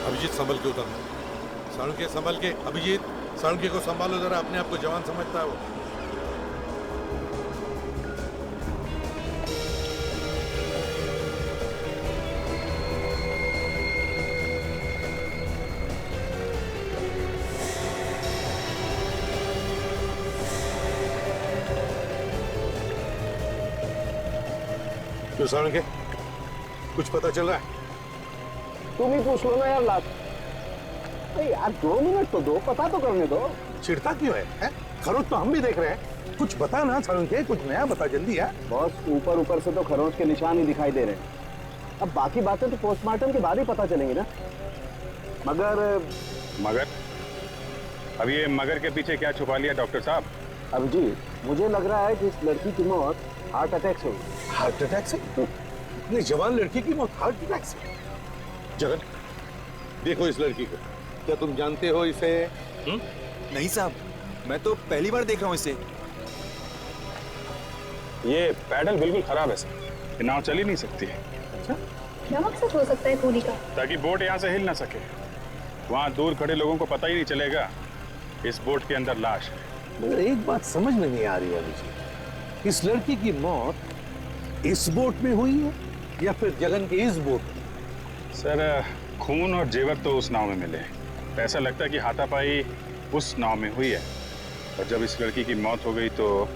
अभिजीत संभल के उतरना। साळुंखे संभल के। अभिजीत साळुंखे को संभालो जरा, अपने आप को जवान समझता है वो। क्यों साळुंखे, कुछ पता चल रहा है? तुम ही पूछ लो ना यार लास्ट। अरे यार 2 मिनट तो दो, पता तो करने दो। चिढ़ता क्यों है? खरोच तो हम भी देख रहे हैं। कुछ बता ना साळुंखे, कुछ नया बता जल्दी है। बॉस ऊपर ऊपर से तो खरोच के निशान ही दिखाई दे रहे हैं। अब बाकी बातें तो पोस्टमार्टम के बाद ही पता चलेंगी ना। मगर अब ये मगर के पीछे क्या छुपा लिया डॉक्टर साहब? अभिजीत, मुझे लग रहा है कि इस लड़की की मौत हार्ट अटैक से हुई। हार्ट अटैक से? इतनी जवान लड़की की मौत हार्ट अटैक से? जगन, देखो इस लड़की को, क्या तुम जानते हो इसे? नहीं साहब, मैं तो पहली बार देख रहा हूँ इसे। ये पैडल बिल्कुल खराब है सर, ये नाव चल ही नहीं सकती है। क्या मकसद हो सकता है कूली का? ताकि बोट यहाँ से हिल ना सके। वहाँ दूर खड़े लोगों को पता ही नहीं चलेगा इस बोट के अंदर लाश है। मगर एक बात समझ में नहीं आ रही है मुझे, इस लड़की की मौत इस बोट में हुई है या फिर जगन के इस बोट में? सर खून और जेवर तो उस नाव में मिले, ऐसा लगता है कि हाथापाई उस नाव में हुई है, और जब इस लड़की की मौत हो गई तो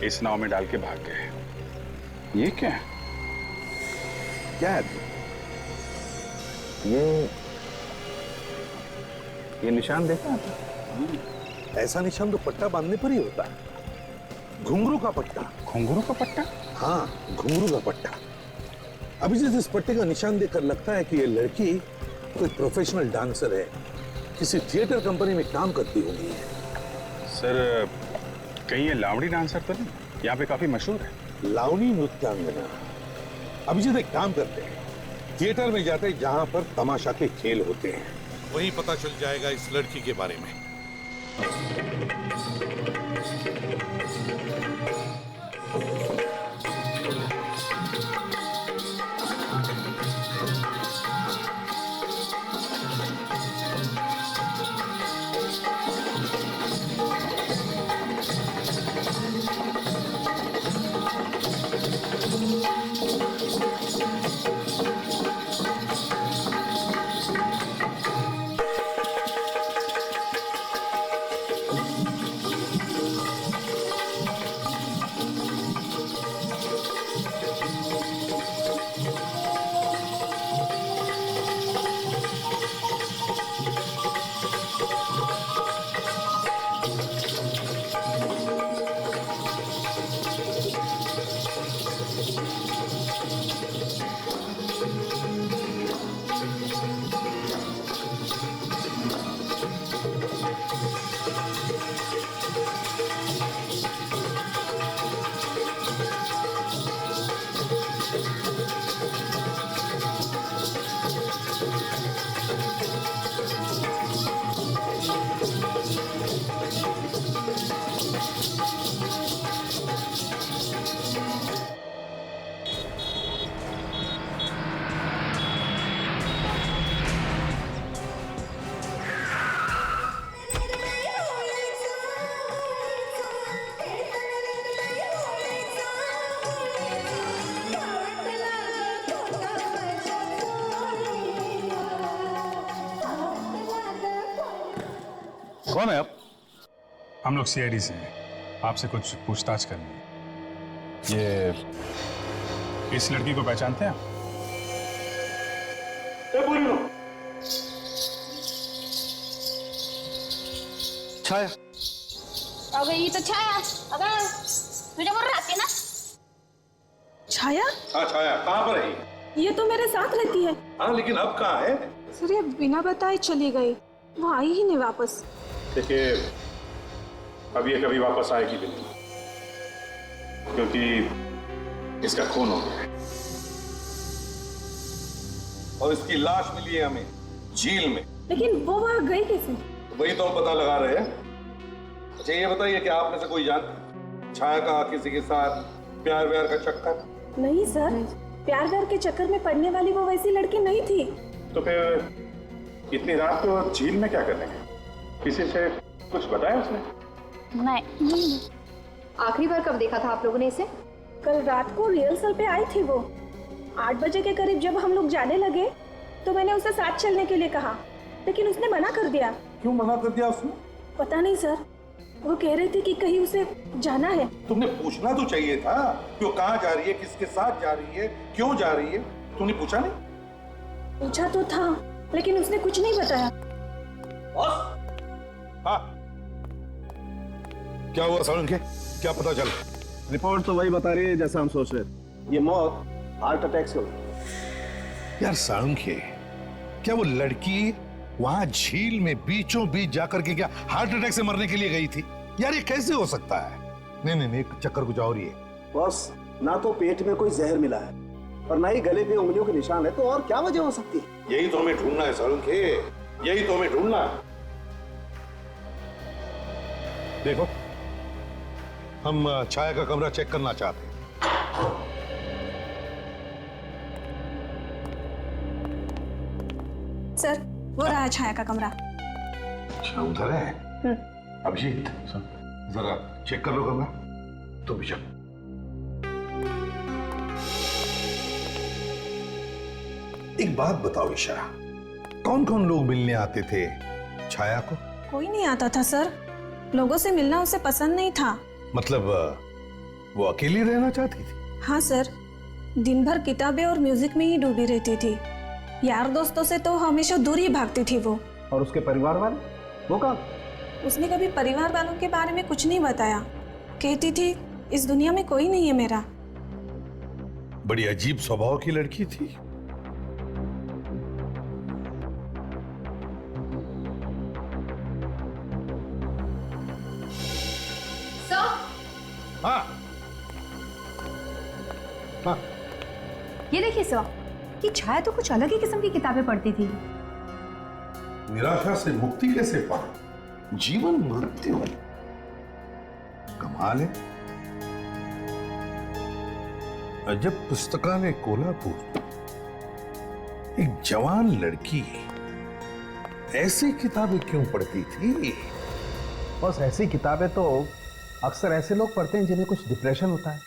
इस नाव में डाल के भाग गए। ये क्या है? क्या है? ये निशान देखा था? ऐसा निशान तो पट्टा बांधने पर ही होता है। घुंघरू का पट्टा। घुंघरू का पट्टा? हाँ, घुंघरू का पट्टा। अभिजीत, इस पट्टे का निशान देखकर लगता है कि ये लड़की कोई प्रोफेशनल डांसर है, किसी थिएटर कंपनी में काम करती होगी। सर कहीं ये लावड़ी डांसर तो नहीं? यहाँ पे काफी मशहूर है। लावणी नृत्यांगना। अभिजीत, एक काम करते हैं, थिएटर में जाते हैं जहां पर तमाशा के खेल होते हैं, वहीं पता चल जाएगा इस लड़की के बारे में। कौन है आप? हम लोग सीआईडी से हैं, आपसे कुछ पूछताछ करनी है। ये इस लड़की को पहचानते हैं आप? छाया। अगं ही तर छाया, अगं तुझ्याबरोबर राहते ना? छाया? हाँ छाया, कहाँ पर है? ये तो मेरे साथ रहती है। हाँ, लेकिन अब कहाँ है? सर ये बिना बताए चली गई, वो आई ही नहीं वापस। देखिए अब ये कभी वापस आएगी भी नहीं, क्योंकि इसका खून हो गया है। और इसकी लाश मिली है हमें झील में। लेकिन वो वहाँ गई कैसे? वही तो हम पता लगा रहे हैं। अच्छा ये बताइए कि आप में से कोई जानता छाया का किसी के साथ प्यार व्यार का चक्कर? नहीं सर, प्यार व्यार के चक्कर में पड़ने वाली वो वैसी लड़की नहीं थी। तो फिर इतनी रात को झील में क्या करने गए? किसी से कुछ बताया उसने? नहीं। आखिरी बार कब देखा था आप लोगों ने इसे? कल रात को रिहर्सल पे आई थी वो। 8 बजे के करीब जब हम लोग जाने लगे तो मैंने उसे साथ चलने के लिए कहा, लेकिन उसने मना कर दिया। क्यों मना कर दिया उसने? पता नहीं सर, वो कह रही थी कि कहीं उसे जाना है। तुमने पूछना तो चाहिए था कि वो कहाँ जा रही है, किसके साथ जा रही है, क्यों जा रही है। तुमने पूछा नहीं? पूछा तो था, लेकिन उसने कुछ नहीं बताया। हाँ, क्या हुआ सालुंखे? क्या पता चला? रिपोर्ट तो वही बता रही है जैसा हम सोच रहे थे। ये मौत हार्ट अटैक से हुई। यार सालुंखे, क्या वो लड़की वहां झील में बीचों बीच जाकर के क्या हार्ट अटैक से मरने के लिए गई थी? यार ये कैसे हो सकता है? नहीं, एक चक्कर कुछ और ही है। बॉस, ना तो पेट में कोई जहर मिला है और ना ही गले पे उंगलियों के निशान है, तो और क्या वजह हो सकती है? यही तो हमें ढूंढना है सालुंखे, यही तो हमें ढूंढना है। देखो, हम छाया का कमरा चेक करना चाहते हैं। सर, वो रहा छाया का कमरा। अच्छा, उधर है। अभिजीत, जरा चेक कर लो कमरा। तो भी चल। एक बात बताओ ईशा, कौन कौन लोग मिलने आते थे छाया को? कोई नहीं आता था सर, लोगों से मिलना उसे पसंद नहीं था। मतलब वो अकेली रहना चाहती थी? हाँ सर, दिन भर किताबें और म्यूजिक में ही डूबी रहती थी। यार दोस्तों से तो हमेशा दूर ही भागती थी वो। और उसके परिवार वाले, वो कहाँ? उसने कभी परिवार वालों के बारे में कुछ नहीं बताया। कहती थी इस दुनिया में कोई नहीं है मेरा। बड़ी अजीब स्वभाव की लड़की थी। हाँ, हाँ, ये देखिए सर, कि छाया तो कुछ अलग ही किस्म की किताबें पढ़ती थी। निराशा से मुक्ति कैसे पाए? जीवन मृत्यु, कमाल है। अजब पुस्तकालय कोल्हापुर, एक जवान लड़की ऐसी किताबें क्यों पढ़ती थी? बस ऐसी किताबें तो अक्सर ऐसे लोग पढ़ते हैं जिन्हें कुछ डिप्रेशन होता है।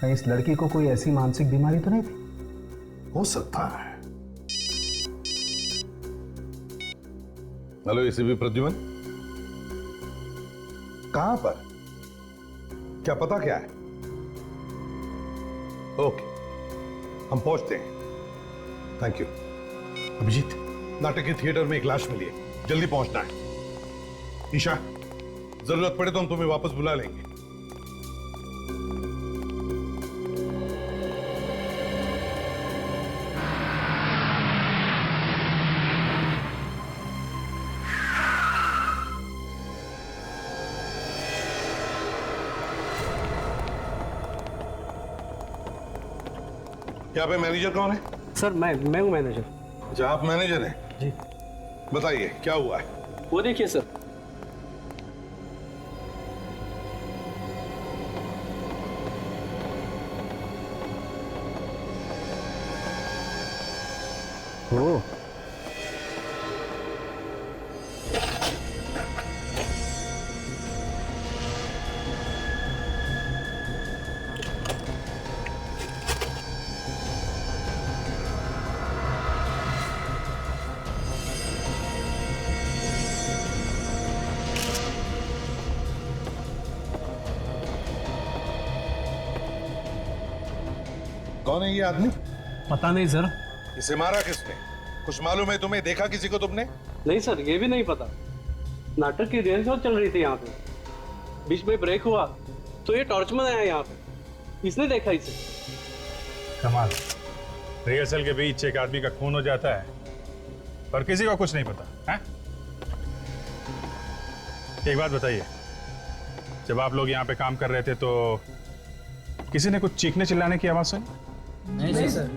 कहीं इस लड़की को कोई ऐसी मानसिक बीमारी तो नहीं थी? हो सकता है। हेलो एसीपी प्रद्युमन, कहां पर? क्या पता क्या है? ओके, हम पहुंचते हैं। Thank you. अभिजीत, नाटक के थिएटर में एक लाश मिली है, जल्दी पहुंचना है। ईशा, जरूरत पड़े तो हम तुम्हें वापस बुला लेंगे। यहाँ पे मैनेजर कौन है? सर मैं हूँ मैनेजर। अच्छा, आप मैनेजर हैं? जी। बताइए क्या हुआ है? वो देखिए सर। ओ, कौन है ये आदमी? पता नहीं सर। इसे मारा किसने? कुछ मालूम है तुम्हें? देखा किसी को तुमने? नहीं सर, ये भी नहीं पता। नाटक की रिहर्सल चल रही थी यहाँ पे, बीच में ब्रेक हुआ तो ये टॉर्चमैन आया यहाँ पे, इसने देखा इसे। कमाल, रिहर्सल के बीच एक आदमी का खून हो जाता है और किसी को कुछ नहीं पता है? एक बात बताइए, जब आप लोग यहाँ पे काम कर रहे थे तो किसी ने कुछ चीखने चिल्लाने की आवाज सुनी? नहीं सर।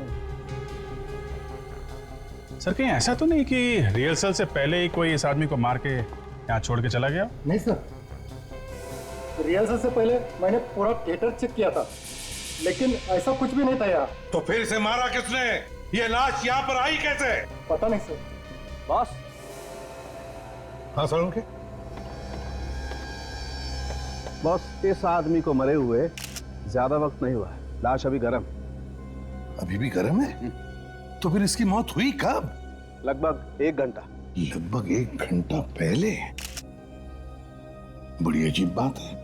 सर कहीं ऐसा तो नहीं कि रिहर्सल से पहले ही कोई इस आदमी को मार के यहाँ छोड़ के चला गया? नहीं सर, रिहर्सल से पहले मैंने पूरा थिएटर चेक किया था, लेकिन ऐसा कुछ भी नहीं था यार। तो फिर इसे मारा किसने? ये लाश यहाँ पर आई कैसे? पता नहीं सर, बॉस। हाँ सालुंखे। बॉस, इस आदमी को मरे हुए ज्यादा वक्त नहीं हुआ है, लाश अभी गर्म। अभी भी गर्म है? तो फिर इसकी मौत हुई कब? लगभग 1 घंटा। लगभग 1 घंटा पहले? बड़ी अजीब बात है।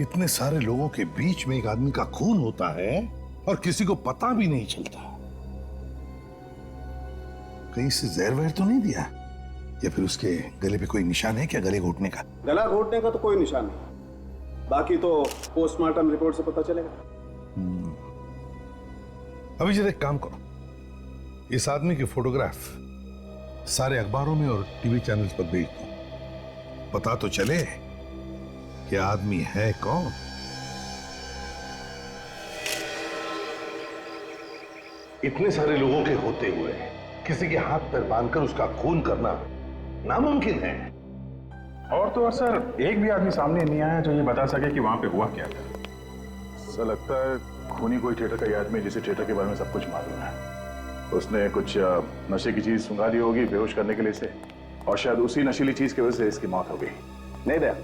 इतने सारे लोगों के बीच में एक आदमी का खून होता है और किसी को पता भी नहीं चलता। कहीं से जहर वहर तो नहीं दिया? या फिर उसके गले पे कोई निशान है क्या, गले घोटने का? गला घोटने का तो कोई निशान नहीं, बाकी तो पोस्टमार्टम रिपोर्ट से पता चलेगा। अभी जरा एक काम करो, इस आदमी की फोटोग्राफ सारे अखबारों में और टीवी चैनल्स पर भेज दो, पता तो चले कि आदमी है कौन। इतने सारे लोगों के होते हुए किसी के हाथ पैर बांधकर उसका खून करना नामुमकिन है। और तो और सर, एक भी आदमी सामने नहीं आया जो ये बता सके कि वहां पे हुआ क्या था। ऐसा लगता है खूनी कोई थिएटर का ही आदमी है जिसे थिएटर के बारे में सब कुछ मालूम है। उसने कुछ नशे की चीज सुंघा दी होगी बेहोश करने के लिए से, और शायद उसी नशीली चीज की वजह से इसकी मौत हो गई। नहीं दया,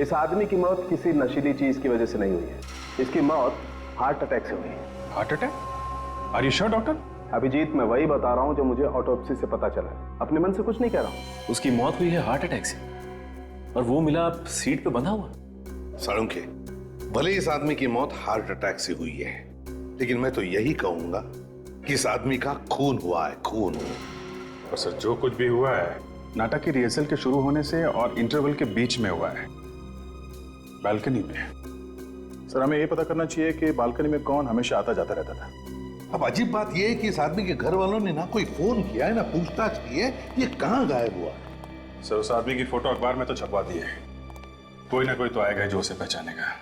इस आदमी की मौत किसी नशीली चीज की वजह से नहीं हुई है। इसकी मौत हार्ट अटैक से हुई है। Heart attack? Are you sure doctor? Abhijeet, मैं वही बता रहा हूं जो मुझे ऑटोप्सी से पता चला है, अपने मन से कुछ नहीं कह रहा हूं। उसकी मौत हुई है हार्ट अटैक से, और वो मिला सीट पे बंधा हुआ। सालुंखे, भले इस आदमी की मौत हार्ट अटैक से हुई है, लेकिन मैं तो यही कहूंगा कि इस आदमी का खून हुआ है, खून। और सर, जो कुछ भी हुआ है नाटक की रिहर्सल के शुरू होने से और इंटरवल के बीच में हुआ है, बालकनी में। सर, हमें ये पता करना चाहिए कि बालकनी में कौन हमेशा आता जाता रहता था। अब अजीब बात यह है कि इस आदमी के घर वालों ने ना कोई फोन किया है ना पूछताछ की है, ये कहां गायब हुआ? सर, उस आदमी की फोटो अखबार में तो छपवा दी है, कोई ना कोई तो आएगा जो उसे पहचानेगा।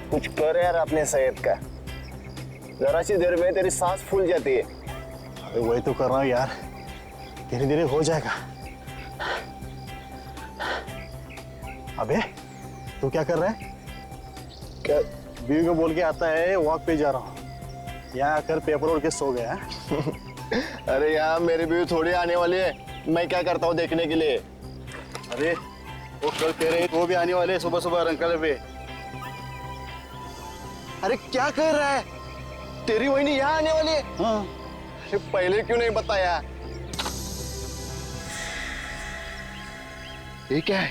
कुछ कर यार अपने सेहत का, जरा सी देर में तेरी सांस फूल जाती है। अरे वही तो कर रहा हूँ यार, धीरे धीरे हो जाएगा। अबे तू क्या कर रहा है? क्या? बीवी को बोल के आता है वॉक पे जा रहा हूँ, यहाँ आकर पेपर उड़ के सो गया। अरे यार मेरी बीवी थोड़ी आने वाली है, मैं क्या करता हूँ देखने के लिए। अरे वो कल कह रहे वो भी आने वाले हैं सुबह सुबह रंकल पे। अरे क्या कर रहा है, तेरी वही नहीं यहाँ आने वाली है? हाँ। अरे पहले क्यों नहीं बताया? ये क्या है?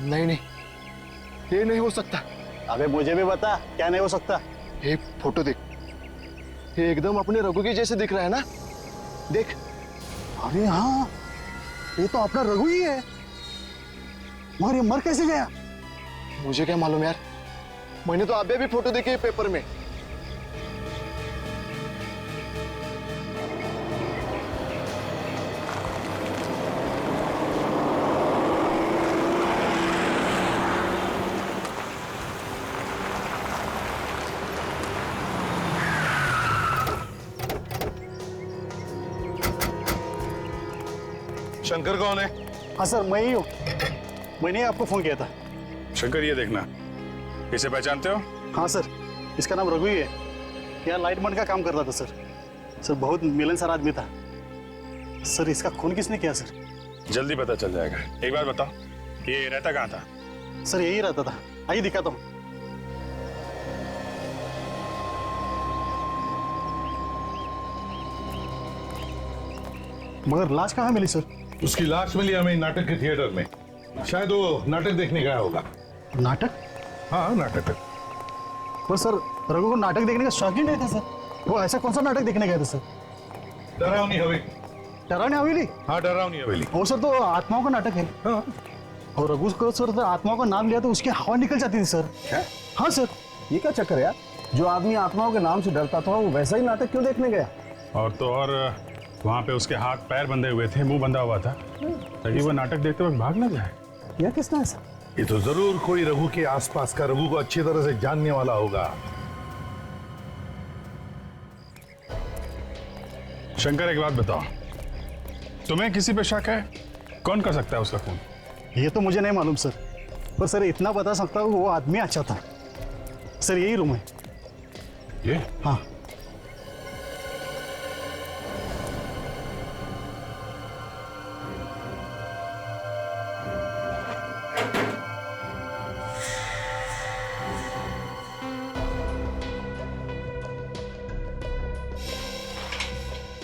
नहीं नहीं, ये नहीं हो सकता। अबे मुझे भी बता, क्या नहीं हो सकता? ये फोटो देख, ये एकदम अपने रघु के जैसे दिख रहा है ना, देख। अरे हाँ, ये तो अपना रघु ही है, मगर ये मर कैसे गया? मुझे क्या मालूम यार, मैंने तो अभी भी फोटो देखी है पेपर में। शंकर कौन है? हाँ सर, मैं ही हूँ, मैंने आपको फोन किया था। शंकर, ये देखना, इसे पहचानते हो? हाँ सर, इसका नाम रघु ही है, यहाँ लाइटमैन का काम करता था सर। सर बहुत मिलनसार आदमी था सर। इसका खून किसने किया सर? जल्दी पता चल जाएगा। एक बार बताओ, ये रहता कहाँ था? सर यही रहता था, आइए दिखाता हूँ। मगर लाश कहाँ मिली सर? उसकी लाश मिली हमें नाटक के थिएटर में, शायद वो नाटक देखने गया होगा। नाटक? हाँ नाटक। पर सर रघु को नाटक देखने का शौक ही नहीं था सर। वो ऐसा कौन सा नाटक देखने गए थे सर? डरावनी हवे। डरावनी हवेली। हाँ, डरावनी हवेली। वो सर तो आत्माओं का नाटक है। हाँ। और रघु को सर तो आत्माओं का नाम लिया तो उसकी हवा निकल जाती थी सर। क्या? हाँ सर। ये क्या चक्कर है यार? जो आदमी आत्माओं के नाम से डरता था वो वैसा ही नाटक क्यों देखने गया? और तो और वहाँ पे उसके हाथ पैर बंधे हुए थे, मुंह बंधा हुआ था, ताकि वो नाटक देखते वक्त भाग ना जाए। यह किसने ऐसा? ये तो जरूर कोई रघु के आसपास का, रघु को अच्छी तरह से जानने वाला होगा। शंकर, एक बात बताओ, तुम्हें किसी पे शक है? कौन कर सकता है उसका खून? ये तो मुझे नहीं मालूम सर, पर सर इतना बता सकता हूँ वो आदमी अच्छा था सर। यही रूम है। ये? हाँ।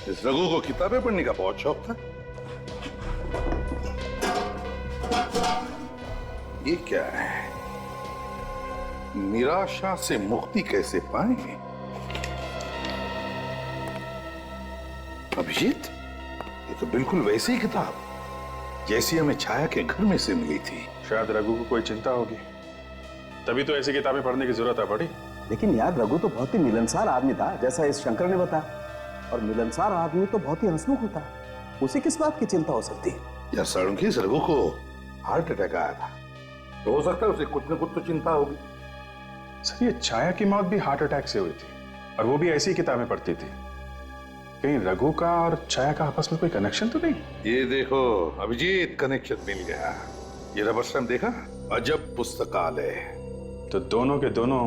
इस रघु को किताबें पढ़ने का बहुत शौक था। ये क्या है? निराशा से मुक्ति कैसे पाएं? अभिजीत, ये तो बिल्कुल वैसी ही किताब जैसी हमें छाया के घर में से मिली थी। शायद रघु को कोई चिंता होगी, तभी तो ऐसी किताबें पढ़ने की जरूरत पड़ी। लेकिन यार रघु तो बहुत ही मिलनसार आदमी था, जैसा इस शंकर ने बताया। और मिलनसार आदमी तो बहुत ही हंसमुख होता है, उसे किस बात की चिंता हो सकती है? यार साळुंखी, इस रघु को हार्ट अटैक आया था, तो हो सकता है उसे कुछ न कुछ तो चिंता होगी। सर, ये छाया की मौत भी हार्ट अटैक से हुई थी, और वो भी ऐसी किताबें पढ़ती थी। कहीं रघु का और छाया का आपस में कोई कनेक्शन तो नहीं? ये देखो अभिजीत, कनेक्शन मिल गया। ये रबर स्टैम्प देखा? अजब पुस्तकालय। तो दोनों के दोनों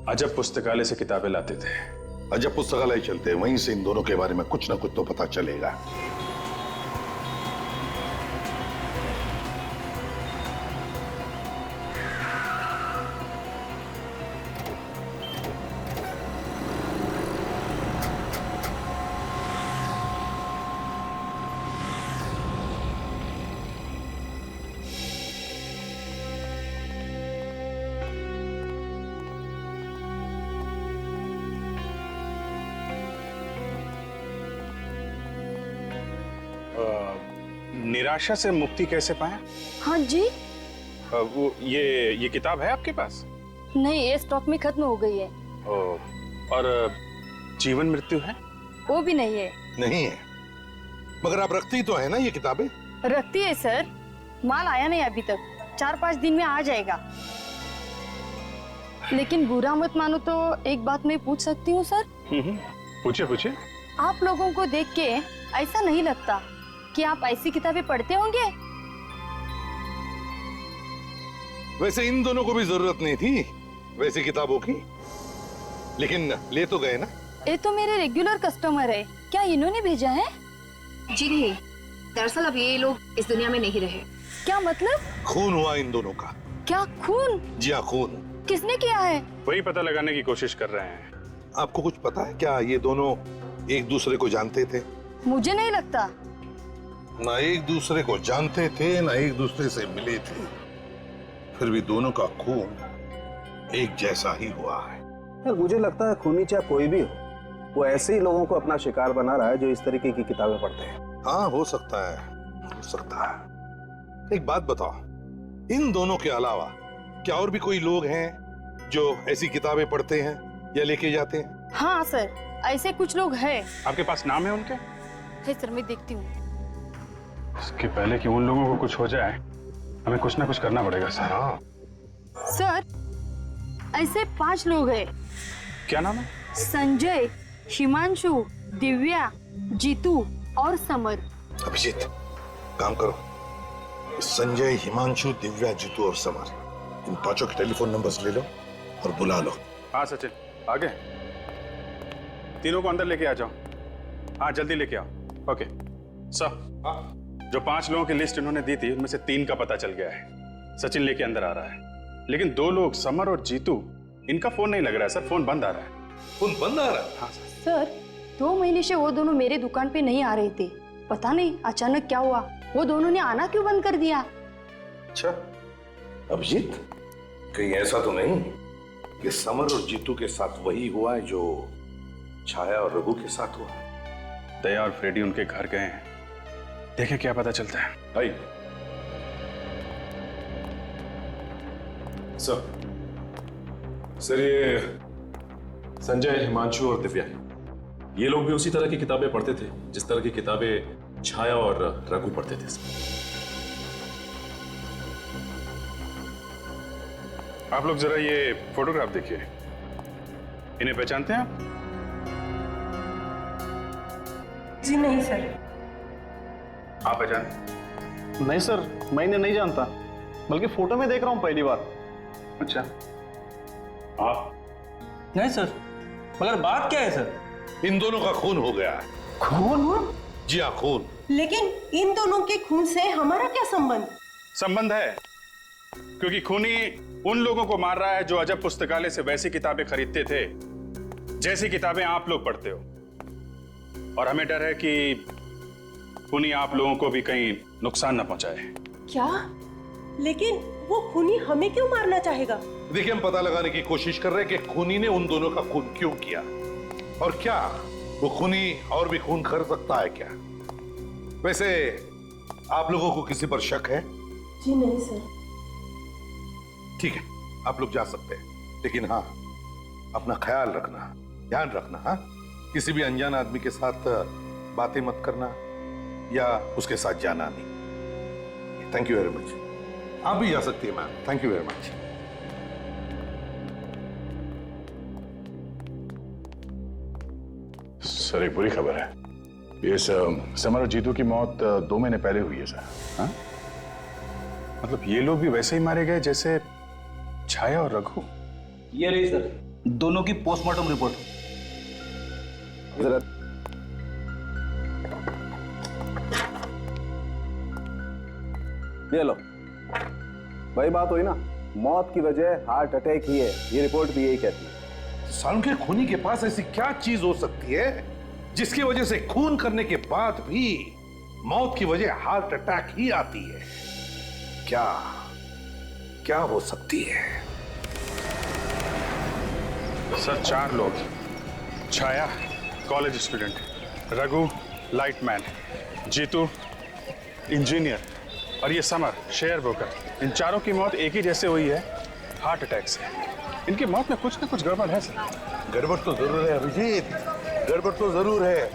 अजब पुस्तकालय से किताबें लाते थे। अजब पुस्तकालय चलते हैं, वहीं से इन दोनों के बारे में कुछ ना कुछ तो पता चलेगा। निराशा से मुक्ति कैसे पाए? हाँ जी। वो ये किताब है आपके पास? नहीं, ये स्टॉक में खत्म हो गई है। और जीवन मृत्यु है? वो भी नहीं है। नहीं है, मगर आप रखती तो है ना ये किताबें? रखती है सर, माल आया नहीं अभी तक, 4-5 दिन में आ जाएगा। लेकिन बुरा मत मानो तो एक बात मैं पूछ सकती हूँ सर? पूछिए पूछिए। आप लोगों को देख के ऐसा नहीं लगता कि आप ऐसी किताबें पढ़ते होंगे? वैसे इन दोनों को भी जरूरत नहीं थी वैसी किताबों की, लेकिन ले तो गए ना। ये तो मेरे रेगुलर कस्टमर है, क्या इन्होंने भेजा है? जी नहीं, दरअसल अब ये लोग इस दुनिया में नहीं रहे। क्या मतलब? खून हुआ इन दोनों का। क्या खून? जी हाँ, खून। किसने किया है? वही पता लगाने की कोशिश कर रहे हैं। आपको कुछ पता है क्या, ये दोनों एक दूसरे को जानते थे? मुझे नहीं लगता। ना एक दूसरे को जानते थे, ना एक दूसरे से मिले थे, फिर भी दोनों का खून एक जैसा ही हुआ है। यार मुझे लगता है खूनी चाहे कोई भी हो, वो ऐसे ही लोगों को अपना शिकार बना रहा है जो इस तरीके की किताबें पढ़ते हैं। हाँ, हो सकता है, हो सकता है। एक बात बताओ, इन दोनों के अलावा क्या और भी कोई लोग हैं जो ऐसी किताबें पढ़ते हैं या लेके जाते हैं? हाँ सर, ऐसे कुछ लोग हैं। आपके पास नाम है उनके? है सर, मैं देखती हूँ। इसके पहले कि उन लोगों को कुछ हो जाए, हमें कुछ ना कुछ करना पड़ेगा सर। हाँ सर, ऐसे 5 लोग हैं। क्या नाम है? संजय, हिमांशु, दिव्या, जीतू और समर। अभिजीत, काम करो, संजय, हिमांशु, दिव्या, जीतू और समर, इन 5 के टेलीफोन नंबर्स ले लो और बुला लो। हाँ सचिन, आगे तीनों को अंदर लेके आ जाओ। हाँ, जल्दी लेके आओ। ओके सर, जो 5 लोगों की लिस्ट इन्होंने दी थी उनमें से 3 का पता चल गया है। सचिन लेके अंदर आ रहा है, लेकिन 2 लोग समर और जीतू, इनका फोन नहीं लग रहा है सर, फोन बंद आ रहा है। फोन बंद आ रहा है? हाँ सर। सर, 2 महीने से वो दोनों मेरे दुकान पे नहीं आ रहे थे, पता नहीं अचानक क्या हुआ, वो दोनों ने आना क्यों बंद कर दिया? अच्छा अभिजीत, कहीं ऐसा तो नहीं कि समर और जीतू के साथ वही हुआ है जो छाया और रघु के साथ हुआ? दया और फ्रेडी उनके घर गए हैं, देखे क्या पता चलता है। भाई सर ये संजय, हिमांशु और दिव्या, ये लोग भी उसी तरह की किताबें पढ़ते थे जिस तरह की किताबें छाया और रघु पढ़ते थे। आप लोग जरा ये फोटोग्राफ देखिए, इन्हें पहचानते हैं आप? जी नहीं सर। आप पहचानते? नहीं सर, मैं इन्हें नहीं जानता, बल्कि फोटो में देख रहा हूँ पहली बार। अच्छा, आप? नहीं सर, मगर बात क्या है सर? इन दोनों का खून हो गया है। खून? जी हाँ, खून। लेकिन इन दोनों के खून से हमारा क्या संबंध? संबंध है, क्योंकि खूनी उन लोगों को मार रहा है जो अजब पुस्तकालय से वैसी किताबें खरीदते थे जैसी किताबें आप लोग पढ़ते हो, और हमें डर है कि खूनी आप लोगों को भी कहीं नुकसान न पहुंचाए। क्या? लेकिन वो खूनी हमें क्यों मारना चाहेगा? देखिए, हम पता लगाने की कोशिश कर रहे हैं कि खूनी ने उन दोनों का खून क्यों किया, और क्या वो खूनी और भी खून कर सकता है क्या? वैसे आप लोगों को किसी पर शक है? जी नहीं सर। ठीक है, आप लोग जा सकते हैं, लेकिन हाँ, अपना ख्याल रखना, ध्यान रखना। हाँ, किसी भी अनजान आदमी के साथ बातें मत करना या उसके साथ जाना नहीं। Thank you very much. आप भी जा सकती है ma'am. Thank you very much. Sir, एक बुरी खबर है। ये समर और जीतू की मौत 2 महीने पहले हुई है सर। हाँ? मतलब ये लोग भी वैसे ही मारे गए जैसे छाया और रघु। ये रही सर दोनों की पोस्टमार्टम रिपोर्ट। जरा ये लो वही बात हुई ना, मौत की वजह हार्ट अटैक ही है, ये रिपोर्ट भी यही कहती है। सालों के खूनी के पास ऐसी क्या चीज हो सकती है जिसकी वजह से खून करने के बाद भी मौत की वजह हार्ट अटैक ही आती है? क्या क्या हो सकती है? सर, 4 लोग, Chhaya college student, Raghu lightman, Jitu engineer और ये समर शेयर ब्रोकर, इन चारों की मौत एक ही जैसे हुई है, हार्ट अटैक से। इनकी मौत में कुछ ना कुछ गड़बड़ है सर। गड़बड़ तो जरूर है अभिजीत, गड़बड़ तो जरूर है,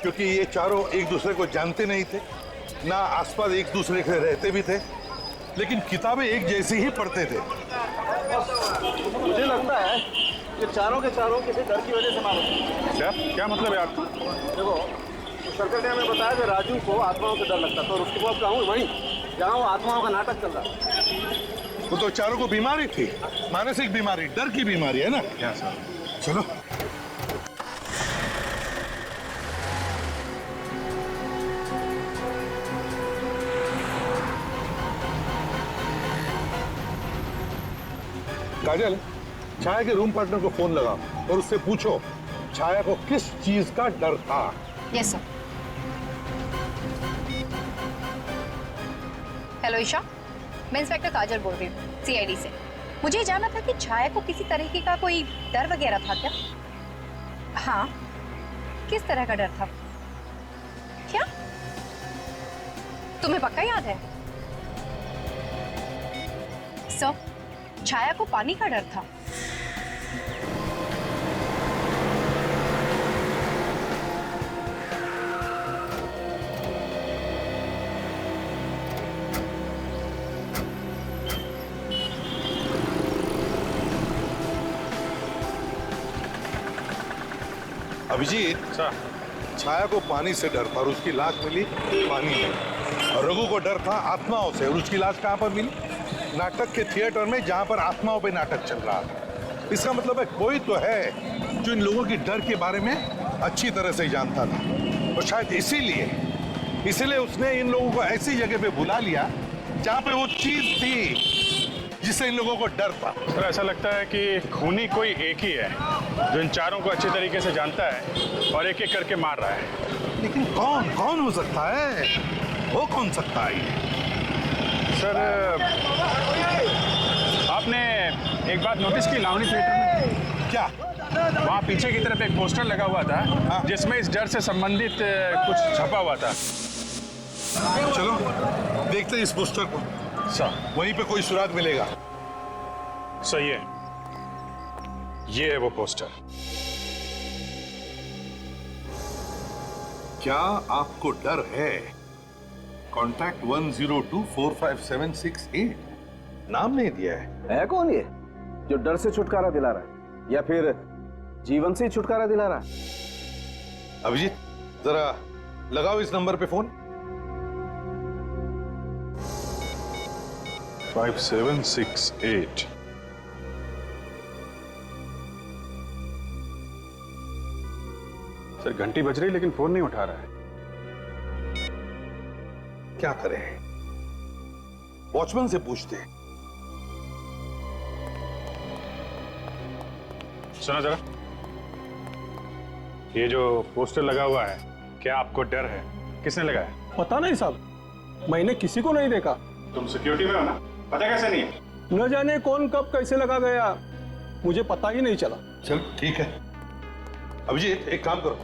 क्योंकि ये चारों एक दूसरे को जानते नहीं थे, ना आसपास एक दूसरे के रहते भी थे, लेकिन किताबें एक जैसी ही पढ़ते थे। मुझे लगता है ये चारों के चारों किसी डर की वजह से मारे। क्या मतलब है आपको? देखो, तो सर्कल ने हमें बताया कि राजू को आत्माओं से डर लगता था और उसके बाद कहूँ वहीं जहाँ वो आत्माओं का नाटक चल रहा। वो तो चारों को बीमारी थी, मानसिक बीमारी, डर की बीमारी है ना। क्या सर? चलो काजल, छाया के रूम पार्टनर को फोन लगाओ और उससे पूछो छाया को किस चीज का डर था। Yes sir. हेलो ईशा, मैं इंस्पेक्टर काजल बोल रही हूँ सीआईडी से। मुझे ये जानना था कि छाया को किसी तरीके का कोई डर वगैरह था क्या? हाँ, किस तरह का डर था? क्या तुम्हें पक्का याद है? सर, छाया को पानी का डर था। अभिजीत, छाया को पानी से डर था और उसकी लाश मिली पानी में, और रघु को डर था आत्माओं से और उसकी लाश कहां पर मिली? नाटक के थिएटर में, जहां पर आत्माओं पे नाटक चल रहा था। इसका मतलब है कोई तो है जो इन लोगों की डर के बारे में अच्छी तरह से जानता था, और शायद इसीलिए उसने इन लोगों को ऐसी जगह पे बुला लिया जहां पे वो चीज थी जिससे इन लोगों को डर था। सर, ऐसा लगता है कि खूनी कोई एक ही है जो इन चारों को अच्छी तरीके से जानता है और एक एक करके मार रहा है। लेकिन कौन हो सकता है? वो कौन सकता है? सर, आपने एक बात नोटिस की लावनी थिएटर में? क्या? वहाँ पीछे की तरफ एक पोस्टर लगा हुआ था जिसमें इस डर से संबंधित कुछ छपा हुआ था। चलो देखते हैं इस पोस्टर को, सर वहीं पे कोई सुराग मिलेगा। सही है, ये है वो पोस्टर। क्या आपको डर है? कॉन्टैक्ट 10245768 नाम नहीं दिया है। कौन ये जो डर से छुटकारा दिला रहा है या फिर जीवन से छुटकारा दिला रहा है? अभिजीत जरा लगाओ इस नंबर पे फोन। 5768। सर घंटी बज रही लेकिन फोन नहीं उठा रहा है। क्या करें? वॉचमैन से पूछते हैं। सुनो जरा, ये जो पोस्टर लगा हुआ है, क्या आपको डर है? किसने लगाया? पता नहीं साहब, मैंने किसी को नहीं देखा। तुम सिक्योरिटी में हो ना, पता कैसे नहीं है? न जाने कौन कब कैसे लगा गया, मुझे पता ही नहीं चला। चल ठीक है। अभिजीत एक काम करो,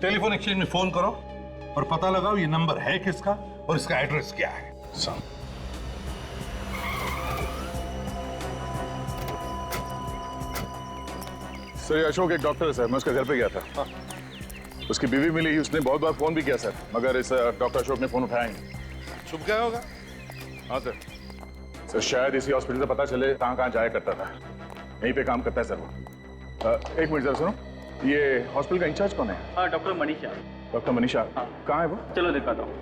टेलीफोन एक्सचेंज में फोन करो और पता लगाओ ये नंबर है किसका और इसका एड्रेस क्या है। सर ये अशोक एक डॉक्टर है सर, मैं उसके घर पे गया था। उसकी बीवी मिली, उसने बहुत बार फोन भी किया सर, मगर इस डॉक्टर अशोक ने फोन उठाया नहीं। छुप गया होगा। हाँ सर। सर शायद इसी हॉस्पिटल से पता चले कहाँ कहाँ जाया करता था। यहीं पे काम करता है सर वो। एक मिनट जरा सुनो, ये हॉस्पिटल का इंचार्ज कौन है? हाँ, डॉक्टर मनीषा। डॉक्टर मनीषा। हाँ। कहाँ है वो? चलो दिखाता हूँ।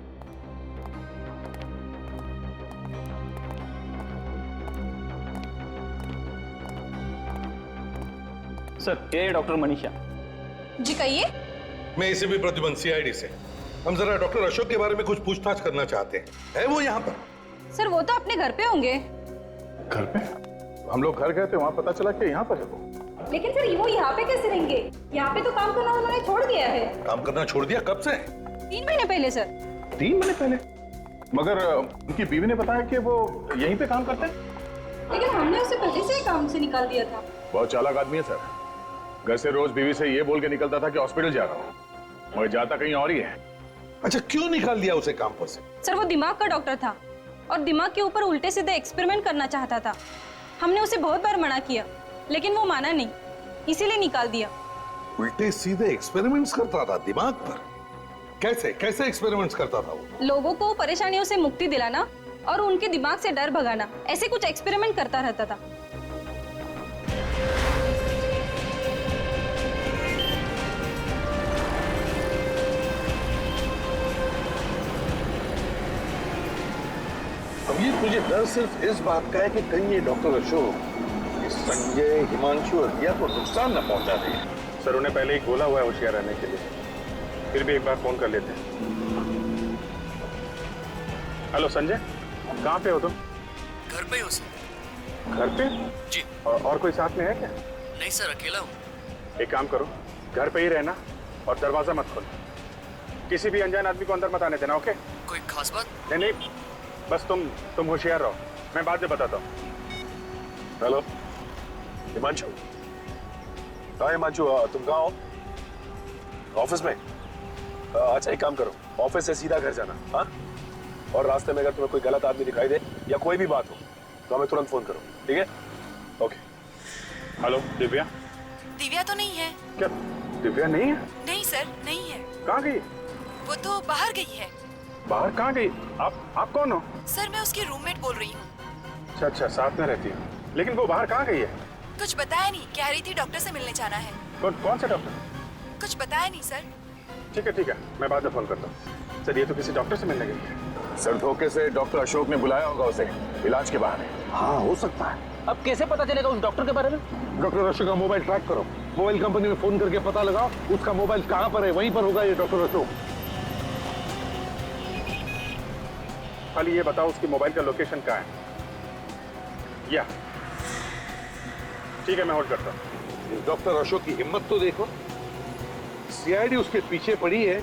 सर ये डॉक्टर मनीषा जी। कहिए। मैं इसे भी प्रतिबंध सीआईडी से। हम जरा डॉक्टर अशोक के बारे में कुछ पूछताछ करना चाहते हैं। है वो यहाँ पर? सर वो तो अपने घर पे होंगे। घर पे? हम लोग घर गए थे, वहाँ पता चला कि यहाँ पर है वो। लेकिन सर वो यहाँ पे कैसे रहेंगे? यहाँ पे तो काम करना उन्होंने छोड़ दिया है। काम करना छोड़ दिया? कब से? 3 महीने पहले सर। 3 महीने पहले? मगर उनकी बीवी ने बताया कि वो यहीं पे काम करते हैं। लेकिन हमने उसे पहले से ही काम से निकाल दिया था। बहुत चालाक आदमी है सर। घर से रोज बीवी से ये बोल के निकलता था कि हॉस्पिटल जा रहा हूँ, मगर जाता कहीं और ही है। अच्छा, क्यों निकाल दिया उसे काम पर से? सर वो दिमाग का डॉक्टर था और दिमाग के ऊपर उल्टे सीधे एक्सपेरिमेंट करना चाहता था। हमने उसे बहुत बार मना किया लेकिन वो माना नहीं, इसीलिए निकाल दिया। उल्टे सीधे एक्सपेरिमेंट्स करता था दिमाग पर? कैसे कैसे एक्सपेरिमेंट्स करता था वो? लोगों को परेशानियों से मुक्ति दिलाना और उनके दिमाग से डर भगाना, ऐसे कुछ एक्सपेरिमेंट करता रहता था। अब ये तुझे डर सिर्फ इस बात का है कि कहीं ये डॉक्टर अशोक इस संजय, हिमांशु और रिया को नुकसान न पहुंचा दे। सर उन्हें पहले ही बोला हुआ है होशियार रहने के लिए, फिर भी एक बार फोन कर लेते हैं। हेलो संजय, कहाँ पे हो तुम? घर पे हो सर। घर पे? जी। और कोई साथ में है क्या? नहीं सर, अकेला हूँ। एक काम करो, घर पे ही रहना और दरवाजा मत खोलना। किसी भी अनजान आदमी को अंदर मत आने देना, ओके? कोई खास बात? नहीं, बस तुम होशियार रहो, मैं बाद में बताता हूँ। हेलो हिमांशु। हाँ हिमांशु, तुम कहाँ हो? ऑफिस में? अच्छा एक काम करो, ऑफिस से सीधा घर जाना। हाँ, और रास्ते में अगर तुम्हें कोई गलत आदमी दिखाई दे या कोई भी बात हो तो हमें तुरंत फोन करो, ठीक है? ओके। हेलो दिव्या। दिव्या तो नहीं है। क्या दिव्या नहीं है? नहीं सर, नहीं है। कहाँ गई? वो तो बाहर गई है। बाहर कहाँ गई? आप कौन हो? सर मैं उसकी रूममेट बोल रही हूँ। अच्छा, साथ में रहती है, लेकिन वो बाहर कहाँ गई है? कुछ बताया नहीं, कह रही थी डॉक्टर से मिलने जाना है। कौन सा डॉक्टर? कुछ बताया नहीं सर। ठीक है, मैं बाद में फोन करता हूँ। सर ये तो किसी डॉक्टर से मिलने गई है। सर धोखे से डॉक्टर अशोक ने बुलाया होगा उसे इलाज के बहाने। हाँ हो सकता है। अब कैसे पता चलेगा उस डॉक्टर के बारे में? डॉक्टर अशोक का मोबाइल ट्रैक करो, मोबाइल कंपनी में फोन करके पता लगाओ उसका मोबाइल कहाँ पर है, वहीं पर होगा ये डॉक्टर अशोक। खाली ये बताओ उसकी मोबाइल का लोकेशन कहाँ है? या ठीक है, मैं होल्ड करता हूँ। डॉक्टर अशोक की हिम्मत तो देखो, सीआईडी उसके पीछे पड़ी है,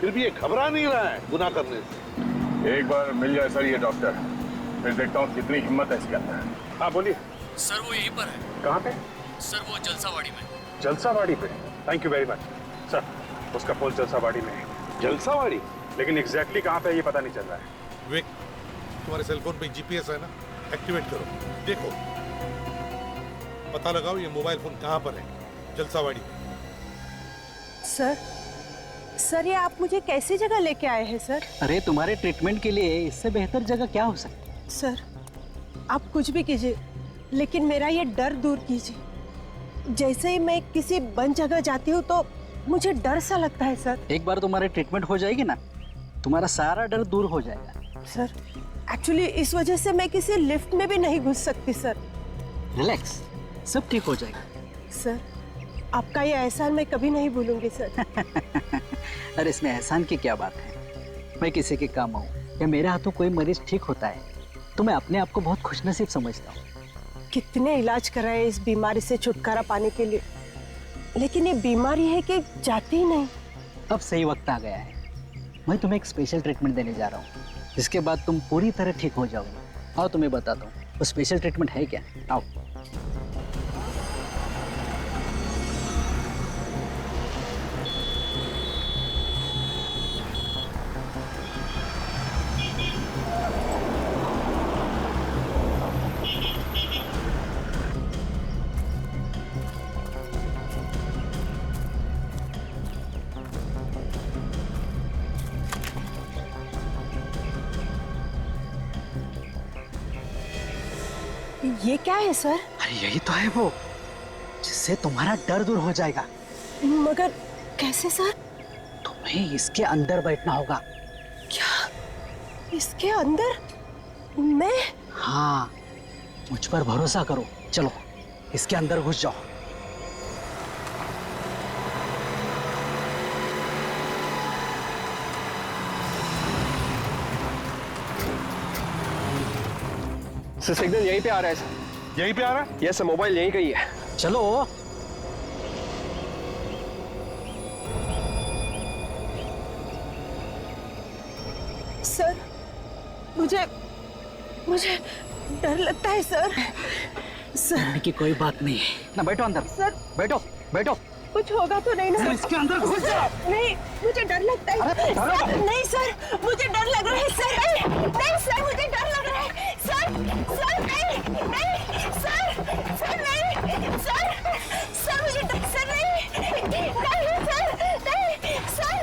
फिर भी ये घबरा नहीं रहा है गुनाह करने से। एक बार मिल जाए सर ये डॉक्टर, फिर देखता हूँ कितनी हिम्मत है इसके अंदर। हाँ बोलिए। सर वो यहीं पर है। कहाँ पे? सर वो जलसावाड़ी में। जलसावाड़ी पे? Thank you very much sir, उसका फोन जलसावाड़ी में है। जलसावाड़ी? लेकिन एग्जैक्टली कहाँ पे है ये पता नहीं चल रहा है। विवेक, तुम्हारे सेल फोन पे जीपीएस है ना, एक्टिवेट करो, देखो, पता लगाओ ये मोबाइल फोन कहाँ पर है। जलसावाड़ी में। सर ये आप मुझे कैसी जगह लेके आए हैं सर? अरे तुम्हारे ट्रीटमेंट के लिए इससे बेहतर जगह क्या हो सकती है? सर आप कुछ भी कीजिए, लेकिन मेरा ये डर दूर कीजिए। जैसे ही मैं किसी बंद जगह जाती हूँ तो मुझे डर सा लगता है सर। एक बार तुम्हारी ट्रीटमेंट हो जाएगी ना, तुम्हारा सारा डर दूर हो जाएगा। सर एक्चुअली इस वजह से मैं किसी लिफ्ट में भी नहीं घुस सकती सर। रिलैक्स, सब ठीक हो जाएगा। सर आपका ये एहसान मैं कभी नहीं भूलूंगी सर। अरे इसमें एहसान की क्या बात है, मैं किसी के काम आऊँ या मेरे हाथों कोई मरीज ठीक होता है तो मैं अपने आप को बहुत खुशनसीब समझता हूँ। कितने इलाज कराए इस बीमारी से छुटकारा पाने के लिए, लेकिन ये बीमारी है कि जाती ही नहीं। अब सही वक्त आ गया है, मैं तुम्हें एक स्पेशल ट्रीटमेंट देने जा रहा हूँ, जिसके बाद तुम पूरी तरह ठीक हो जाओगे। आओ तुम्हें बताता हूँ वो स्पेशल ट्रीटमेंट है क्या। आओ। ये क्या है सर? अरे यही तो है वो, जिससे तुम्हारा डर दूर हो जाएगा। मगर कैसे सर? तुम्हें इसके अंदर बैठना होगा। क्या इसके अंदर? मैं? हाँ, मुझ पर भरोसा करो, चलो इसके अंदर घुस जाओ। सर सिग्नल यहीं पे आ रहा है सर। यहीं पे आ रहा है? यस सर, मोबाइल यहीं का ही है। चलो। सर मुझे डर लगता है सर। डरने की कोई बात नहीं है ना, बैठो अंदर। सर बैठो बैठो। कुछ होगा तो नहीं ना? सर इसके अंदर घुस जाओ। नहीं, मुझे डर लगता है। सर, नहीं सर, मुझे डर लग रहा है सर। नहीं सर, मुझे डर लग रहा है सर। सर नहीं सर, सर नहीं सर, मुझे डर सर नहीं सर,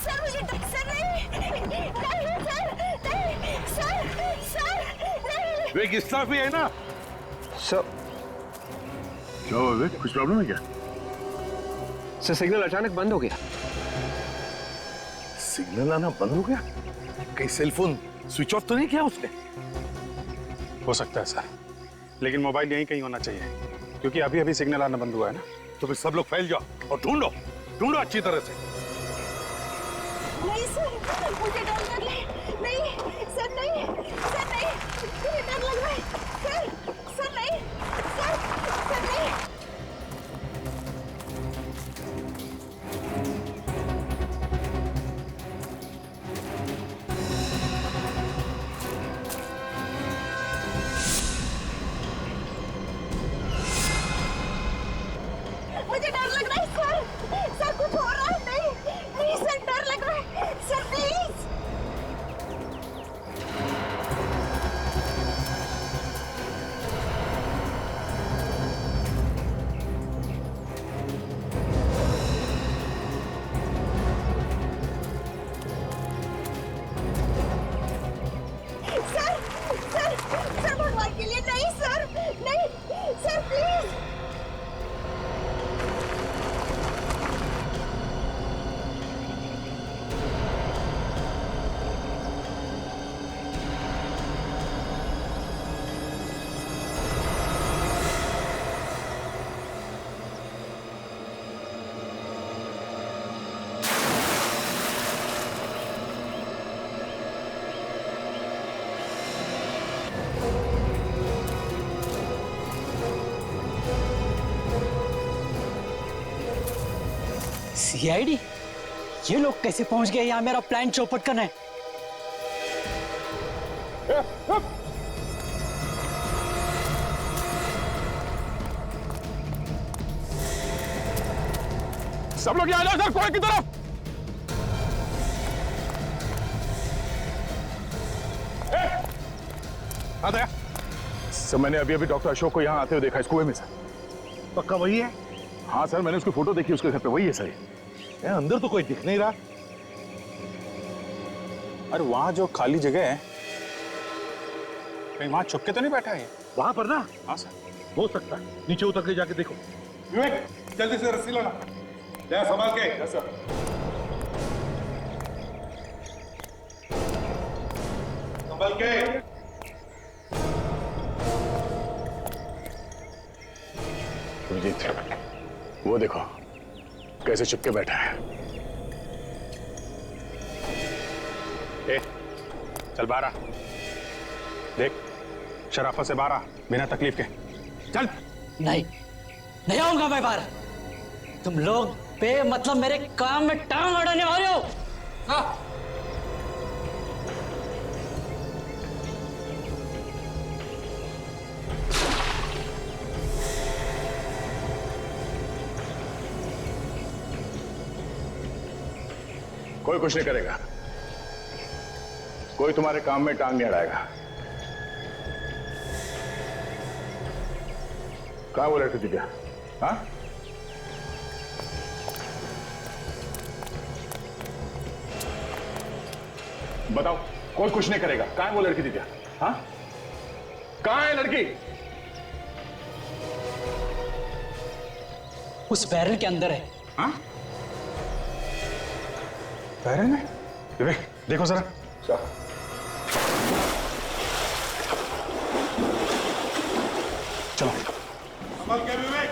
सर मुझे डर सर नहीं सर। विवेक इस तरफ भी है ना? सर क्या हुआ विवेक, कुछ प्रॉब्लम है क्या? सर सिग्नल अचानक बंद हो गया। सिग्नल आना बंद हो गया? कहीं सेल फोन स्विच ऑफ तो नहीं किया उसने? हो सकता है सर, लेकिन मोबाइल यहीं कहीं होना चाहिए, क्योंकि अभी अभी सिग्नल आना बंद हुआ है ना। तो फिर सब लोग फैल जाओ और ढूंढो ढूंढो अच्छी तरह से। नहीं सर, मुझे डर लग रहा है। नहीं सर, नहीं सर, नहीं मुझे डर लग रहा है सर। सर नहीं सर नहीं। मुझे डर लग रहा है सर। सर कुछ हो रहा है? नहीं सर, डर लग रहा है सर, प्लीज। सर भगवान के लिए नहीं सर, नहीं सर, प्लीज। सीआईडी, ये लोग कैसे पहुंच गए यहाँ मेरा प्लान चौपट करने? सब लोग यहाँ आ जाओ सर, कोर्ट की तरफ। आता है सर मैंने अभी अभी डॉक्टर अशोक को यहाँ आते हुए देखा इस कुएं में सर। पक्का वही है? हाँ सर, मैंने उसकी फोटो देखी उसके घर पे, वही है सर। अंदर तो कोई दिख नहीं रहा। अरे वहां जो खाली जगह है, कहीं वहां छुप के तो नहीं बैठा है? वहां पर ना? हाँ सर। हो सकता है, नीचे उतर के जाके देखो। विवेक जल्दी से रस्सी लाना, ले संभाल के। Yes sir. संभाल के। अभिजीत, वो देखो कैसे चिपके बैठा है। ए, चल बाहर, देख शराफत से बाहर, बिना तकलीफ के चल। नहीं आऊंगा मैं बाहर। तुम लोग मतलब मेरे काम में टांग अड़ाने वाले हो। हाँ। कोई कुछ नहीं करेगा, कोई तुम्हारे काम में टांग नहीं अड़ाएगा। कहां वो लड़की दिव्या? हाँ, बताओ, कोई कुछ नहीं करेगा। कहां है वो लड़की दिव्या? हाँ, कहां है लड़की? उस बैरल के अंदर है। हाँ? बैरल में? विवेक देखो जरा। चलो। संभाल के विवेक।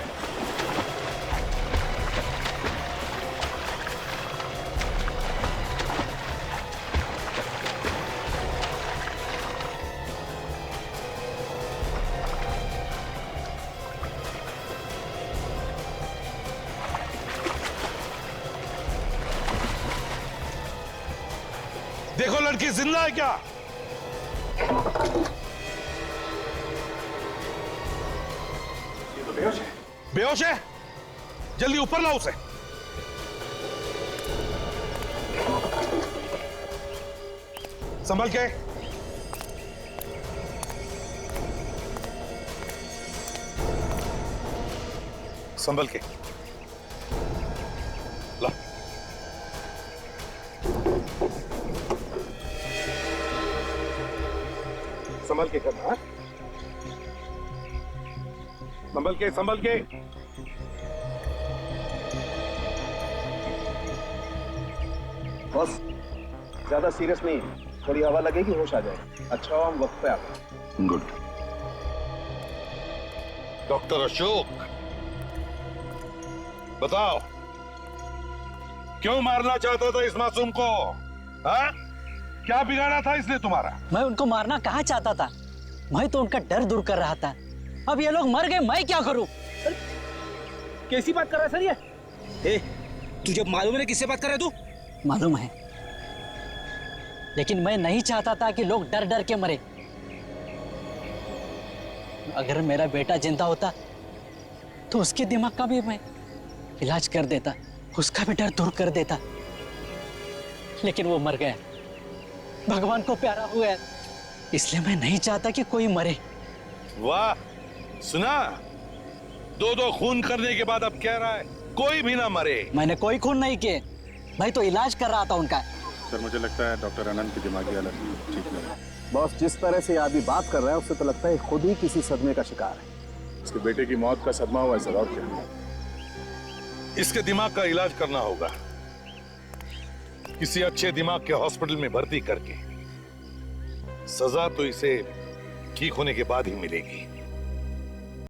देखो लड़की जिंदा है क्या? ये तो बेहोश है। बेहोश है? जल्दी ऊपर लाओ उसे। संभल के। संभल के ला। संभल के करना है। संभल के, संभल के। बस ज्यादा सीरियस नहीं, थोड़ी हवा लगेगी होश आ जाएगा। अच्छा हम वक्त पे आ गए। गुड। डॉक्टर अशोक बताओ, क्यों मारना चाहता था इस मासूम को? हाँ? क्या बिगाड़ा था इसने तुम्हारा? मैं उनको मारना कहाँ चाहता था, मैं तो उनका डर दूर कर रहा था। अब ये लोग मर गए, मैं क्या करूं? कैसी बात कर रहा है सर ये? ए, तुझे मालूम है किससे बात कर रहा है तू? मालूम है, लेकिन मैं नहीं चाहता था कि लोग डर डर के मरे। अगर मेरा बेटा जिंदा होता तो उसके दिमाग का भी मैं इलाज कर देता, उसका भी डर दूर कर देता। लेकिन वो मर गया, भगवान को प्यारा हुआ है, इसलिए मैं नहीं चाहता कि कोई मरे। वाह, सुना? दो खून करने के बाद अब कह रहा है कोई भी ना मरे। मैंने कोई खून नहीं किए, मैं तो इलाज कर रहा था उनका। सर मुझे लगता है डॉक्टर अनंत की दिमागी हालत ठीक नहीं है। बॉस, जिस तरह से आदमी बात कर रहा है उससे तो लगता है खुद ही किसी सदमे का शिकार है। उसके बेटे की मौत का सदमा हुआ है सर, और क्या? इसके दिमाग का इलाज करना होगा, किसी अच्छे दिमाग के हॉस्पिटल में भर्ती करके। सजा तो इसे ठीक होने के बाद ही मिलेगी।